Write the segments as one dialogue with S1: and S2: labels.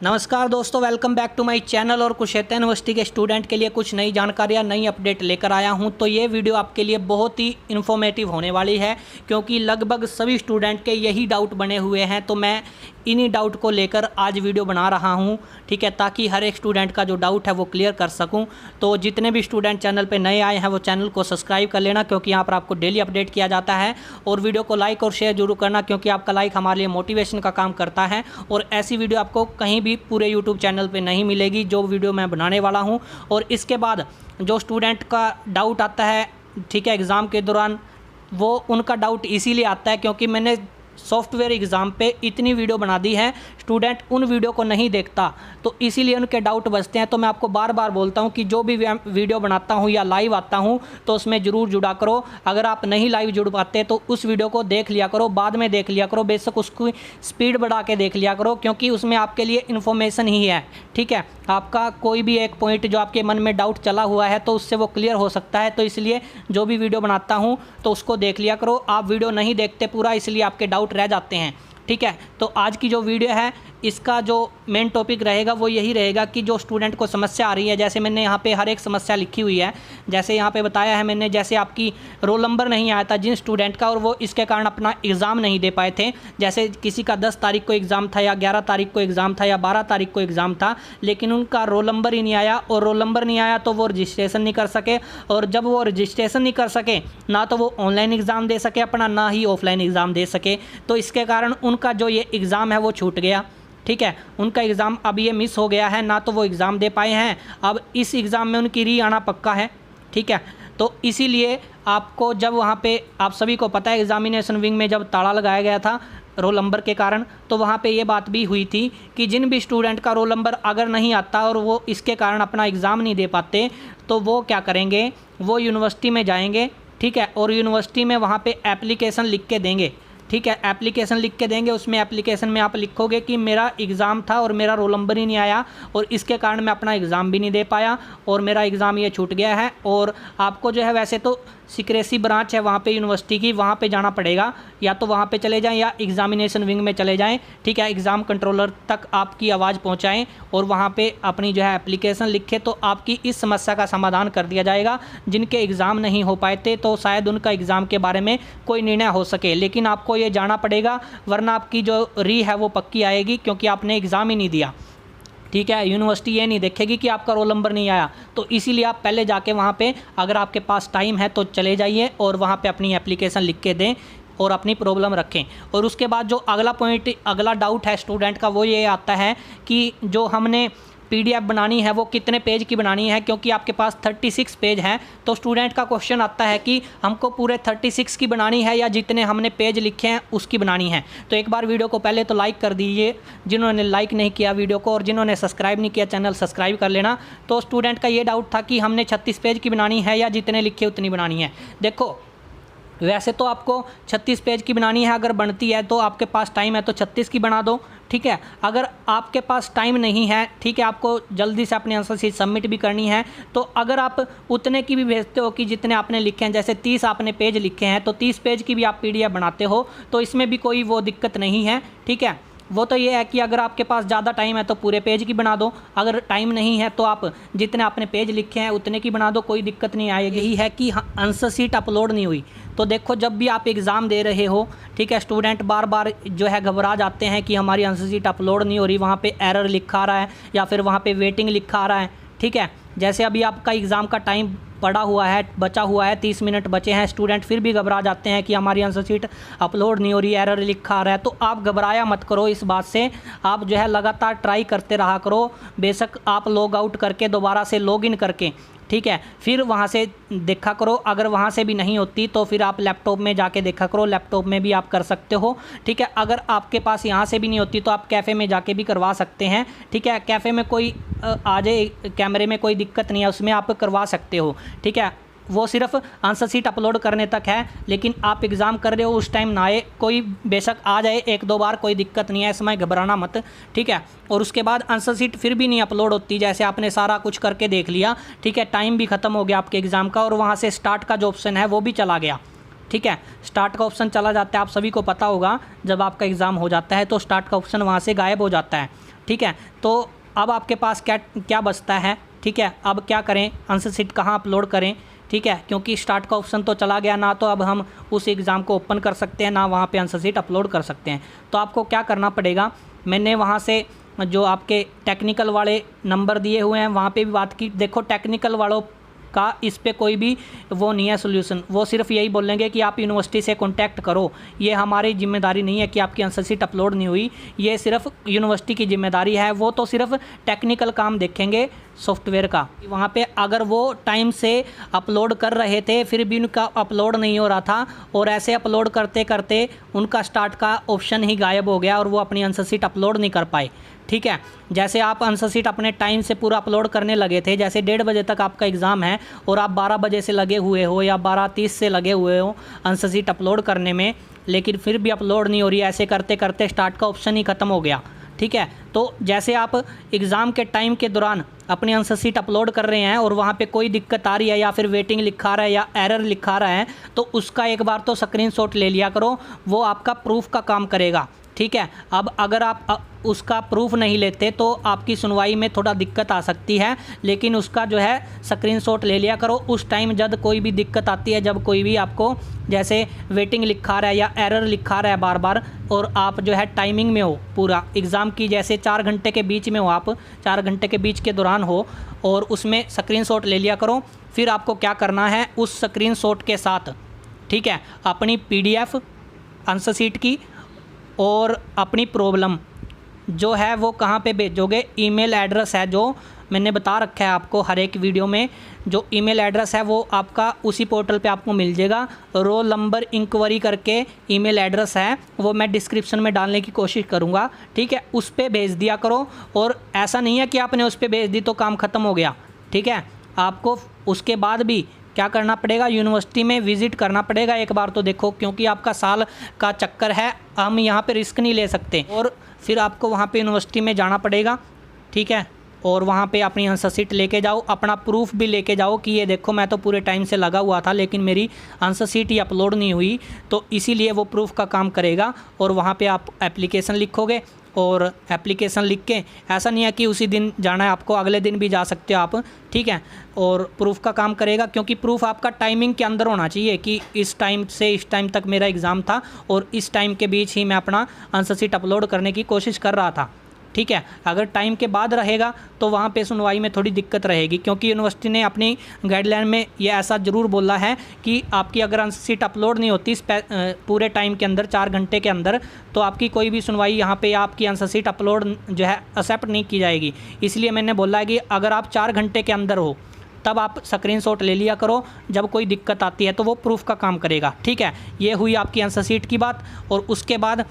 S1: नमस्कार दोस्तों, welcome back to my channel. और कुरुक्षेत्र यूनिवर्सिटी के स्टूडेंट के लिए कुछ नई जानकारियाँ, नई अपडेट लेकर आया हूं। तो ये वीडियो आपके लिए बहुत ही इन्फॉर्मेटिव होने वाली है, क्योंकि लगभग सभी स्टूडेंट के यही डाउट बने हुए हैं। तो मैं इन्हीं डाउट को लेकर आज वीडियो बना रहा हूं, ठीक है, ताकि हर एक स्टूडेंट का जो डाउट है वो क्लियर कर सकूं। तो जितने भी स्टूडेंट चैनल पे नए आए हैं वो चैनल को सब्सक्राइब कर लेना, क्योंकि यहाँ पर आपको डेली अपडेट किया जाता है। और वीडियो को लाइक और शेयर जरूर करना, क्योंकि आपका लाइक हमारे लिए मोटिवेशन का काम करता है। और ऐसी वीडियो आपको कहीं भी पूरे यूट्यूब चैनल पे नहीं मिलेगी जो वीडियो मैं बनाने वाला हूँ। और इसके बाद जो स्टूडेंट का डाउट आता है, ठीक है, एग्ज़ाम के दौरान, वो उनका डाउट इसीलिए आता है क्योंकि मैंने सॉफ्टवेयर एग्ज़ाम पे इतनी वीडियो बना दी है, स्टूडेंट उन वीडियो को नहीं देखता, तो इसीलिए उनके डाउट बचते हैं। तो मैं आपको बार बार बोलता हूं कि जो भी वीडियो बनाता हूं या लाइव आता हूं तो उसमें ज़रूर जुड़ा करो। अगर आप नहीं लाइव जुड़ पाते तो उस वीडियो को देख लिया करो, बाद में देख लिया करो, बेशक उसकी स्पीड बढ़ा के देख लिया करो, क्योंकि उसमें आपके लिए इन्फॉर्मेशन ही है, ठीक है। आपका कोई भी एक पॉइंट जो आपके मन में डाउट चला हुआ है तो उससे वो क्लियर हो सकता है। तो इसलिए जो भी वीडियो बनाता हूँ तो उसको देख लिया करो। आप वीडियो नहीं देखते पूरा, इसलिए आपके डाउट रह जाते हैं, ठीक है। तो आज की जो वीडियो है इसका जो मेन टॉपिक रहेगा वो यही रहेगा कि जो स्टूडेंट को समस्या आ रही है, जैसे मैंने यहाँ पे हर एक समस्या लिखी हुई है, जैसे यहाँ पे बताया है मैंने, जैसे आपकी रोल नंबर नहीं आया था जिन स्टूडेंट का और वो इसके कारण अपना एग्ज़ाम नहीं दे पाए थे। जैसे किसी का 10 तारीख को एग्ज़ाम था या 11 तारीख को एग्ज़ाम था या 12 तारीख को एग्ज़ाम था, लेकिन उनका रोल नंबर ही नहीं आया। और रोल नंबर नहीं आया तो वो रजिस्ट्रेशन नहीं कर सके, और जब वो रजिस्ट्रेशन नहीं कर सके ना तो वो ऑनलाइन एग्ज़ाम दे सके अपना, ना ही ऑफलाइन एग्ज़ाम दे सके। तो इसके कारण उनका जो ये एग्ज़ाम है वो छूट गया, ठीक है। उनका एग्ज़ाम अब ये मिस हो गया है, ना तो वो एग्ज़ाम दे पाए हैं। अब इस एग्ज़ाम में उनकी री आना पक्का है, ठीक है। तो इसीलिए आपको, जब वहाँ पे आप सभी को पता है एग्ज़ामिनेशन विंग में जब ताला लगाया गया था रोल नंबर के कारण, तो वहाँ पे ये बात भी हुई थी कि जिन भी स्टूडेंट का रोल नंबर अगर नहीं आता और वो इसके कारण अपना एग्ज़ाम नहीं दे पाते तो वो क्या करेंगे, वो यूनिवर्सिटी में जाएंगे, ठीक है। और यूनिवर्सिटी में वहाँ पे एप्लीकेशन लिख के देंगे, ठीक है। एप्लीकेशन लिख के देंगे, उसमें एप्लीकेशन में आप लिखोगे कि मेरा एग्ज़ाम था और मेरा रोल नंबर ही नहीं आया और इसके कारण मैं अपना एग्ज़ाम भी नहीं दे पाया और मेरा एग्ज़ाम ये छूट गया है। और आपको जो है, वैसे तो सिक्रेसी ब्रांच है वहाँ पे यूनिवर्सिटी की, वहाँ पे जाना पड़ेगा, या तो वहाँ पे चले जाएं या एग्ज़ामिनेशन विंग में चले जाएं, ठीक है। एग्ज़ाम कंट्रोलर तक आपकी आवाज़ पहुँचाएं और वहाँ पे अपनी जो है एप्लीकेशन लिखें, तो आपकी इस समस्या का समाधान कर दिया जाएगा। जिनके एग्ज़ाम नहीं हो पाए थे तो शायद उनका एग्ज़ाम के बारे में कोई निर्णय हो सके, लेकिन आपको ये जाना पड़ेगा, वरना आपकी जो री है वो पक्की आएगी, क्योंकि आपने एग्ज़ाम ही नहीं दिया, ठीक है। यूनिवर्सिटी ये नहीं देखेगी कि आपका रोल नंबर नहीं आया। तो इसीलिए आप पहले जाके वहाँ पे, अगर आपके पास टाइम है तो चले जाइए और वहाँ पे अपनी एप्लीकेशन लिख के दें और अपनी प्रॉब्लम रखें। और उसके बाद जो अगला पॉइंट, अगला डाउट है स्टूडेंट का, वो ये आता है कि जो हमने पीडीएफ बनानी है वो कितने पेज की बनानी है, क्योंकि आपके पास 36 पेज हैं। तो स्टूडेंट का क्वेश्चन आता है कि हमको पूरे 36 की बनानी है या जितने हमने पेज लिखे हैं उसकी बनानी है। तो एक बार वीडियो को पहले तो लाइक कर दीजिए, जिन्होंने लाइक नहीं किया वीडियो को, और जिन्होंने सब्सक्राइब नहीं किया चैनल सब्सक्राइब कर लेना। तो स्टूडेंट का ये डाउट था कि हमने 36 पेज की बनानी है या जितने लिखे उतनी बनानी है। देखो, वैसे तो आपको 36 पेज की बनानी है, अगर बनती है तो आपके पास टाइम है तो 36 की बना दो, ठीक है। अगर आपके पास टाइम नहीं है, ठीक है, आपको जल्दी से अपनी आंसर शीट सबमिट भी करनी है, तो अगर आप उतने की भी भेजते हो कि जितने आपने लिखे हैं, जैसे 30 आपने पेज लिखे हैं तो 30 पेज की भी आप पीडीएफ बनाते हो, तो इसमें भी कोई वो दिक्कत नहीं है, ठीक है। वो तो ये है कि अगर आपके पास ज़्यादा टाइम है तो पूरे पेज की बना दो, अगर टाइम नहीं है तो आप जितने आपने पेज लिखे हैं उतने की बना दो, कोई दिक्कत नहीं आएगी। यही है कि आंसर शीट अपलोड नहीं हुई। तो देखो, जब भी आप एग्ज़ाम दे रहे हो, ठीक है, स्टूडेंट बार बार जो है घबरा जाते हैं कि हमारी आंसर शीट अपलोड नहीं हो रही, वहाँ पे एरर लिखा आ रहा है या फिर वहाँ पे वेटिंग लिखा आ रहा है, ठीक है। जैसे अभी आपका एग्ज़ाम का टाइम पड़ा हुआ है, बचा हुआ है, 30 मिनट बचे हैं, स्टूडेंट फिर भी घबरा जाते हैं कि हमारी आंसर शीट अपलोड नहीं हो रही, एरर लिखा आ रहा है। तो आप घबराया मत करो इस बात से, आप जो है लगातार ट्राई करते रहा करो। बेशक आप लॉग आउट करके दोबारा से लॉग इन करके, ठीक है, फिर वहाँ से देखा करो। अगर वहाँ से भी नहीं होती तो फिर आप लैपटॉप में जाके देखा करो, लैपटॉप में भी आप कर सकते हो, ठीक है। अगर आपके पास यहाँ से भी नहीं होती तो आप कैफ़े में जाके भी करवा सकते हैं, ठीक है। कैफ़े में कोई आ जाए, कैमरे में कोई दिक्कत नहीं है, उसमें आप करवा सकते हो, ठीक है। वो सिर्फ आंसर शीट अपलोड करने तक है, लेकिन आप एग्ज़ाम कर रहे हो उस टाइम ना आए, कोई बेशक आ जाए 1-2 बार, कोई दिक्कत नहीं है, इसमें घबराना मत, ठीक है। और उसके बाद आंसर शीट फिर भी नहीं अपलोड होती, जैसे आपने सारा कुछ करके देख लिया, ठीक है, टाइम भी ख़त्म हो गया आपके एग्ज़ाम का और वहाँ से स्टार्ट का जो ऑप्शन है वो भी चला गया, ठीक है। स्टार्ट का ऑप्शन चला जाता है, आप सभी को पता होगा, जब आपका एग्ज़ाम हो जाता है तो स्टार्ट का ऑप्शन वहाँ से गायब हो जाता है। ठीक है। तो अब आपके पास क्या क्या बचता है, ठीक है। अब क्या करें, आंसर शीट कहाँ अपलोड करें, ठीक है, क्योंकि स्टार्ट का ऑप्शन तो चला गया ना, तो अब हम उस एग्ज़ाम को ओपन कर सकते हैं ना वहाँ पे आंसर शीट अपलोड कर सकते हैं। तो आपको क्या करना पड़ेगा, मैंने वहाँ से जो आपके टेक्निकल वाले नंबर दिए हुए हैं वहाँ पे भी बात की। देखो टेक्निकल वालों का इस पे कोई भी वो नहीं है सोल्यूशन, वो सिर्फ यही बोलेंगे कि आप यूनिवर्सिटी से कांटेक्ट करो। ये हमारी जिम्मेदारी नहीं है कि आपकी आंसर शीट अपलोड नहीं हुई, ये सिर्फ यूनिवर्सिटी की जिम्मेदारी है। वो तो सिर्फ टेक्निकल काम देखेंगे सॉफ्टवेयर का। वहाँ पे अगर वो टाइम से अपलोड कर रहे थे फिर भी उनका अपलोड नहीं हो रहा था, और ऐसे अपलोड करते करते उनका स्टार्ट का ऑप्शन ही गायब हो गया और वो अपनी आंसर शीट अपलोड नहीं कर पाए, ठीक है। जैसे आप आंसर शीट अपने टाइम से पूरा अपलोड करने लगे थे, जैसे 1:30 बजे तक आपका एग्ज़ाम है और आप 12 बजे से लगे हुए हो या 12:30 से लगे हुए हो आंसर शीट अपलोड करने में, लेकिन फिर भी अपलोड नहीं हो रही, ऐसे करते करते स्टार्ट का ऑप्शन ही ख़त्म हो गया, ठीक है। तो जैसे आप एग्ज़ाम के टाइम के दौरान अपनी आंसर शीट अपलोड कर रहे हैं और वहाँ पे कोई दिक्कत आ रही है या फिर वेटिंग लिखा रहा है या एरर लिखा रहा है, तो उसका एक बार तो स्क्रीनशॉट ले लिया करो, वो आपका प्रूफ का काम करेगा, ठीक है। अब अगर आप उसका प्रूफ नहीं लेते तो आपकी सुनवाई में थोड़ा दिक्कत आ सकती है, लेकिन उसका जो है स्क्रीनशॉट ले लिया करो उस टाइम जब कोई भी दिक्कत आती है, जब कोई भी आपको जैसे वेटिंग लिखा रहा है या एरर लिखा रहा है बार बार, और आप जो है टाइमिंग में हो पूरा एग्ज़ाम की, जैसे 4 घंटे के बीच में हो, आप 4 घंटे के बीच के दौरान हो, और उसमें स्क्रीनशॉट ले लिया करो। फिर आपको क्या करना है, उस स्क्रीनशॉट के साथ, ठीक है, अपनी PDF आंसर शीट की और अपनी प्रॉब्लम जो है वो कहाँ पे भेजोगे, ईमेल एड्रेस है जो मैंने बता रखा है आपको हर एक वीडियो में, जो ईमेल एड्रेस है वो आपका उसी पोर्टल पे आपको मिल जाएगा। रोल नंबर इंक्वायरी करके ईमेल एड्रेस है, वो मैं डिस्क्रिप्शन में डालने की कोशिश करूँगा, ठीक है। उस पर भेज दिया करो, और ऐसा नहीं है कि आपने उस पर भेज दी तो काम ख़त्म हो गया, ठीक है। आपको उसके बाद भी क्या करना पड़ेगा, यूनिवर्सिटी में विज़िट करना पड़ेगा एक बार तो देखो, क्योंकि आपका साल का चक्कर है, हम यहाँ पे रिस्क नहीं ले सकते, और फिर आपको वहाँ पे यूनिवर्सिटी में जाना पड़ेगा, ठीक है। और वहाँ पे अपनी आंसर शीट लेके जाओ, अपना प्रूफ भी लेके जाओ कि ये देखो मैं तो पूरे टाइम से लगा हुआ था लेकिन मेरी आंसर शीट ही अपलोड नहीं हुई, तो इसीलिए वो प्रूफ का काम करेगा। और वहाँ पे आप एप्लीकेशन लिखोगे, और एप्लीकेशन लिख के ऐसा नहीं है कि उसी दिन जाना है आपको, अगले दिन भी जा सकते हो आप, ठीक है। और प्रूफ का काम करेगा, क्योंकि प्रूफ आपका टाइमिंग के अंदर होना चाहिए कि इस टाइम से इस टाइम तक मेरा एग्ज़ाम था और इस टाइम के बीच ही मैं अपना आंसर शीट अपलोड करने की कोशिश कर रहा था, ठीक है। अगर टाइम के बाद रहेगा तो वहाँ पे सुनवाई में थोड़ी दिक्कत रहेगी, क्योंकि यूनिवर्सिटी ने अपनी गाइडलाइन में ये ऐसा ज़रूर बोला है कि आपकी अगर आंसर शीट अपलोड नहीं होती पूरे टाइम के अंदर 4 घंटे के अंदर, तो आपकी कोई भी सुनवाई यहाँ पे आपकी आंसर शीट अपलोड जो है एक्सेप्ट नहीं की जाएगी। इसलिए मैंने बोला है कि अगर आप 4 घंटे के अंदर हो तब आप स्क्रीनशॉट ले लिया करो, जब कोई दिक्कत आती है तो वो प्रूफ का काम करेगा, ठीक है। ये हुई आपकी आंसर शीट की बात। और उसके बाद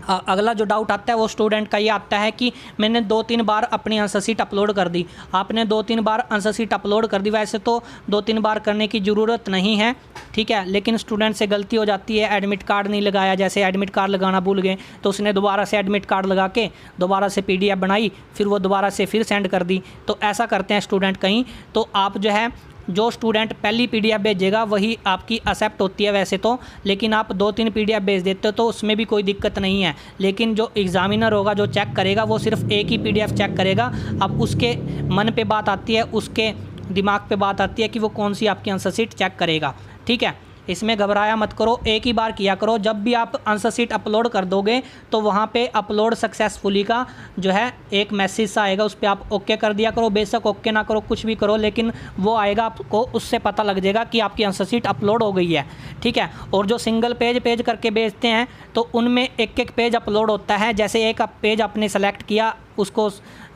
S1: अगला जो डाउट आता है वो स्टूडेंट का ये आता है कि मैंने 2-3 बार अपनी आंसर शीट अपलोड कर दी। आपने 2-3 बार आंसर शीट अपलोड कर दी, वैसे तो 2-3 बार करने की ज़रूरत नहीं है, ठीक है, लेकिन स्टूडेंट से गलती हो जाती है, एडमिट कार्ड नहीं लगाया, जैसे एडमिट कार्ड लगाना भूल गए तो उसने दोबारा से एडमिट कार्ड लगा के दोबारा से PDF बनाई, फिर वो दोबारा से फिर सेंड कर दी, तो ऐसा करते हैं स्टूडेंट कहीं। तो आप जो है, जो स्टूडेंट पहली PDF भेजेगा वही आपकी एक्सेप्ट होती है वैसे तो, लेकिन आप 2-3 PDF भेज देते हो तो उसमें भी कोई दिक्कत नहीं है, लेकिन जो एग्ज़ामिनर होगा जो चेक करेगा वो सिर्फ एक ही PDF चेक करेगा। अब उसके मन पे बात आती है, उसके दिमाग पे बात आती है कि वो कौन सी आपकी आंसर शीट चेक करेगा, ठीक है। इसमें घबराया मत करो, एक ही बार किया करो। जब भी आप आंसर शीट अपलोड कर दोगे तो वहाँ पे अपलोड सक्सेसफुली का जो है एक मैसेज सा आएगा, उस पर आप ओके कर दिया करो। बेशक ओके ना करो, कुछ भी करो, लेकिन वो आएगा, आपको उससे पता लग जाएगा कि आपकी आंसर शीट अपलोड हो गई है, ठीक है। और जो सिंगल पेज करके भेजते हैं तो उनमें एक पेज अपलोड होता है। जैसे एक पेज आपने सेलेक्ट किया, उसको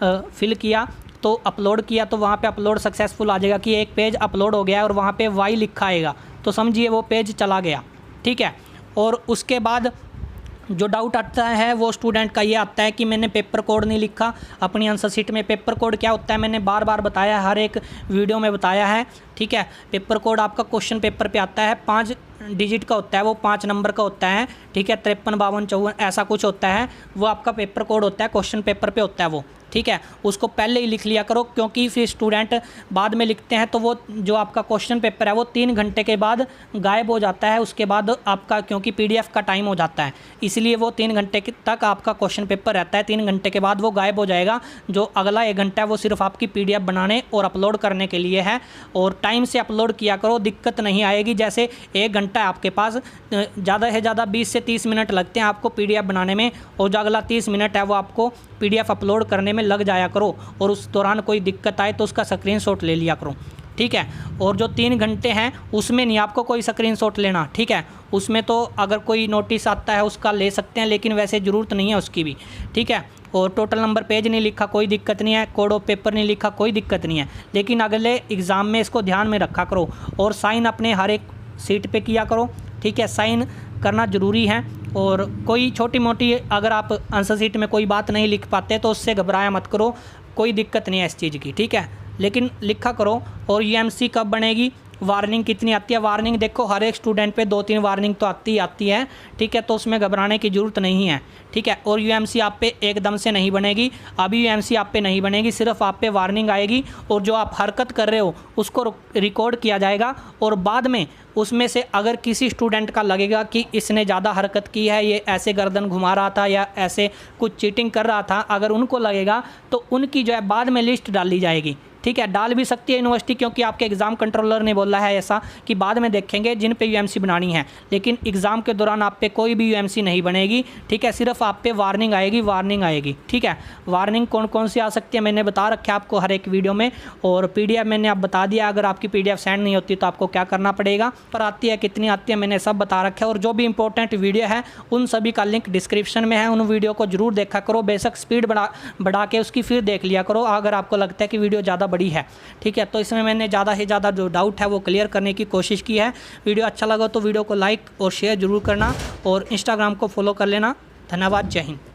S1: फिल किया तो अपलोड किया, तो वहाँ पे अपलोड सक्सेसफुल आ जाएगा कि एक पेज अपलोड हो गया है और वहाँ पे Y लिखा आएगा, तो समझिए वो पेज चला गया, ठीक है। और उसके बाद जो डाउट आता है वो स्टूडेंट का ये आता है कि मैंने पेपर कोड नहीं लिखा अपनी आंसर शीट में। पेपर कोड क्या होता है मैंने बार बार बताया, हर एक वीडियो में बताया है, ठीक है। पेपर कोड आपका क्वेश्चन पेपर पे आता है, 5 डिजिट का होता है, वो 5 नंबर का होता है, ठीक है। 53, 52, 54 ऐसा कुछ होता है, वो आपका पेपर कोड होता है, क्वेश्चन पेपर पे होता है वो, ठीक है, उसको पहले ही लिख लिया करो, क्योंकि फिर स्टूडेंट बाद में लिखते हैं तो वो जो आपका क्वेश्चन पेपर है वो 3 घंटे के बाद गायब हो जाता है। उसके बाद आपका, क्योंकि PDF का टाइम हो जाता है, इसलिए वो 3 घंटे तक आपका क्वेश्चन पेपर रहता है। 3 घंटे के बाद वो गायब हो जाएगा। जो अगला 1 घंटा है वो सिर्फ आपकी PDF बनाने और अपलोड करने के लिए है। और टाइम से अपलोड किया करो, दिक्कत नहीं आएगी। जैसे 1 घंटा है आपके पास, ज़्यादा से ज़्यादा 20 से 30 मिनट लगते हैं आपको PDF बनाने में, और जो अगला 30 मिनट है वो आपको PDF अपलोड करने में लग जाया करो। और उस दौरान कोई दिक्कत आए तो उसका स्क्रीनशॉट ले लिया करो, ठीक है। और जो 3 घंटे हैं उसमें नहीं आपको कोई स्क्रीनशॉट लेना, ठीक है। उसमें तो अगर कोई नोटिस आता है उसका ले सकते हैं, लेकिन वैसे ज़रूरत नहीं है उसकी भी, ठीक है। और टोटल नंबर पेज नहीं लिखा, कोई दिक्कत नहीं है। कोड ऑफ पेपर नहीं लिखा, कोई दिक्कत नहीं है। लेकिन अगले एग्ज़ाम में इसको ध्यान में रखा करो। और साइन अपने हर एक सीट पे किया करो, ठीक है। साइन करना ज़रूरी है। और कोई छोटी मोटी अगर आप आंसर शीट में कोई बात नहीं लिख पाते तो उससे घबराया मत करो, कोई दिक्कत नहीं है इस चीज़ की, ठीक है। लेकिन लिखा करो। और UMC कब बनेगी, वार्निंग कितनी आती है? वार्निंग देखो हर एक स्टूडेंट पे 2-3 वार्निंग तो आती है, ठीक है। तो उसमें घबराने की ज़रूरत नहीं है, ठीक है। और UMC आप पे एकदम से नहीं बनेगी, अभी UMC आप पे नहीं बनेगी, सिर्फ आप पे वार्निंग आएगी। और जो आप हरकत कर रहे हो उसको रिकॉर्ड किया जाएगा। और बाद में उसमें से अगर किसी स्टूडेंट का लगेगा कि इसने ज़्यादा हरकत की है, ये ऐसे गर्दन घुमा रहा था या ऐसे कुछ चीटिंग कर रहा था, अगर उनको लगेगा तो उनकी जो है बाद में लिस्ट डाली जाएगी, ठीक है। डाल भी सकती है यूनिवर्सिटी, क्योंकि आपके एग्ज़ाम कंट्रोलर ने बोला है ऐसा कि बाद में देखेंगे जिन पे UMC बनानी है। लेकिन एग्ज़ाम के दौरान आप पे कोई भी UMC नहीं बनेगी, ठीक है। सिर्फ आप पे वार्निंग आएगी, ठीक है। वार्निंग कौन कौन सी आ सकती है मैंने बता रखा है आपको हर एक वीडियो में। और PDF मैंने आप बता दिया, अगर आपकी PDF सेंड नहीं होती तो आपको क्या करना पड़ेगा, पर आती है कितनी आती है मैंने सब बता रखा है। और जो भी इंपॉर्टेंट वीडियो है उन सभी का लिंक डिस्क्रिप्शन में है, उन वीडियो को जरूर देखा करो। बेशक स्पीड बढ़ा के उसकी फिर देख लिया करो अगर आपको लगता है कि वीडियो ज़्यादा बड़ी है, ठीक है। तो इसमें मैंने ज़्यादा से ज़्यादा जो डाउट है वो क्लियर करने की कोशिश की है। वीडियो अच्छा लगा तो वीडियो को लाइक और शेयर जरूर करना, और इंस्टाग्राम को फॉलो कर लेना। धन्यवाद, जय हिंद।